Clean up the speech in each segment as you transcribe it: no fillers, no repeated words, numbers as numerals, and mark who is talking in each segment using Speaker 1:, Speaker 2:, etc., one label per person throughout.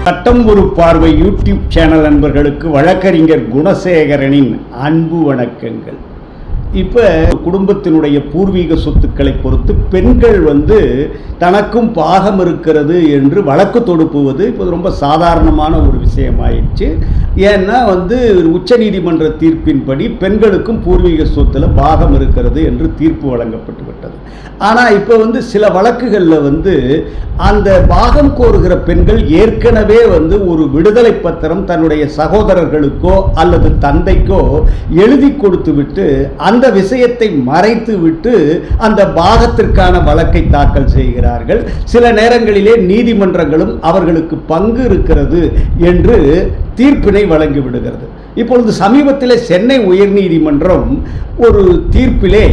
Speaker 1: சட்டம் ஒரு பார்வை யூடியூப் சேனல் நண்பர்களுக்கு வழக்கறிஞர் குணசேகரனின் அன்பு வணக்கங்கள். இப்போ குடும்பத்தினுடைய பூர்வீக சொத்துக்களை பொறுத்து பெண்கள் தனக்கும் பாகம் இருக்கிறது என்று வழக்கு தொடுப்புவது இப்போ ரொம்ப சாதாரணமான ஒரு விஷயமாயிடுச்சு. ஏன்னா உச்சநீதிமன்ற தீர்ப்பின்படி பெண்களுக்கும் பூர்வீக சொத்தில் பாகம் இருக்கிறது என்று தீர்ப்பு வழங்கப்பட்டு விட்டது. ஆனால் இப்போ சில வழக்குகளில் அந்த பாகம் கோருகிற பெண்கள் ஏற்கனவே ஒரு விடுதலை பத்திரம் தன்னுடைய சகோதரர்களுக்கோ அல்லது தந்தைக்கோ எழுதி கொடுத்து விட்டு அந்த விஷயத்தை மறைத்து விட்டு அந்த பாகத்திற்கான வழக்கை தாக்கல் செய்கிறார்கள். சில நேரங்களிலே நீதிமன்றங்களும் அவர்களுக்கு பங்கு இருக்கிறது என்று தீர்ப்பினை வழங்கிவிடுகிறது. இப்பொழுது சமீபத்தில் சென்னை உயர்நீதிமன்றம் ஒரு தீர்ப்பிலே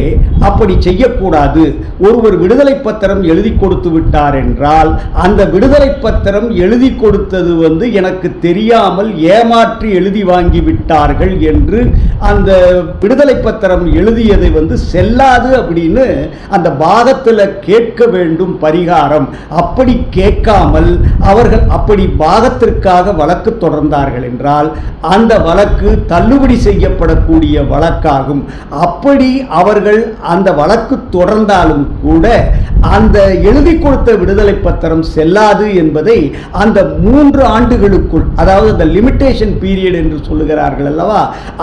Speaker 1: அப்படி செய்யக்கூடாது, ஒருவர் விடுதலை பத்திரம் எழுதி கொடுத்து விட்டார் என்றால் அந்த விடுதலை பத்திரம் எழுதி கொடுத்தது எனக்கு தெரியாமல் ஏமாற்றி எழுதி வாங்கி விட்டார்கள் என்று அந்த விடுதலை பத்திரம் எழுதியதை செல்லாது அப்படின்னு அந்த பாகத்தில் கேட்க வேண்டும் பரிகாரம். அப்படி கேட்காமல் அவர்கள் அப்படி பாகத்திற்காக வழக்கு தொடர்ந்தார்கள் என்றால் அந்த வழக்கு தள்ளுபடி செய்யப்படக்கூடிய வழக்காகும். அப்படி அவர்கள் அந்த வழக்கு தொடர்ந்தாலும் கூட அந்த எழுதி கொடுத்த விடுதலை பத்திரம் செல்லாது என்பதை அந்த 3 ஆண்டுகளுக்குள், அதாவது அந்த லிமிட்டேஷன் பீரியட் என்று சொல்லுகிறார்கள் அல்லவா,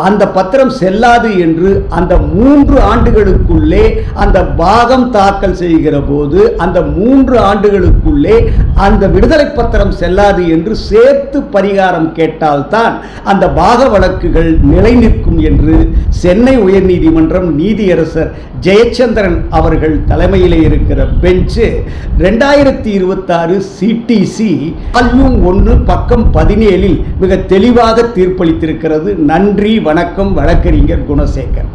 Speaker 1: அந்த பத்திரம் செல்லாது என்று அந்த 3 ஆண்டுகளுக்குள்ளே அந்த பாகம் தாக்கல் செய்கிற போது அந்த 3 ஆண்டுகளுக்குள்ளே அந்த விடுதலை பத்திரம் செல்லாது என்று சேர்த்து பரிகாரம் கேட்டால்தான் அந்த பாக வழக்குகள் நிலை நிற்கும் என்று சென்னை உயர்நீதிமன்றம் நீதியரசர் ஜெயச்சந்திரன் அவர்கள் தலைமையிலே இருக்கிற பெஞ்சு 2026 சிடிசி வால்யூம் 1 பக்கம் 17 மிக தெளிவாக தீர்ப்பளித்திருக்கிறது. நன்றி, வணக்கம். வழக்கறிஞர் குணசேகர்.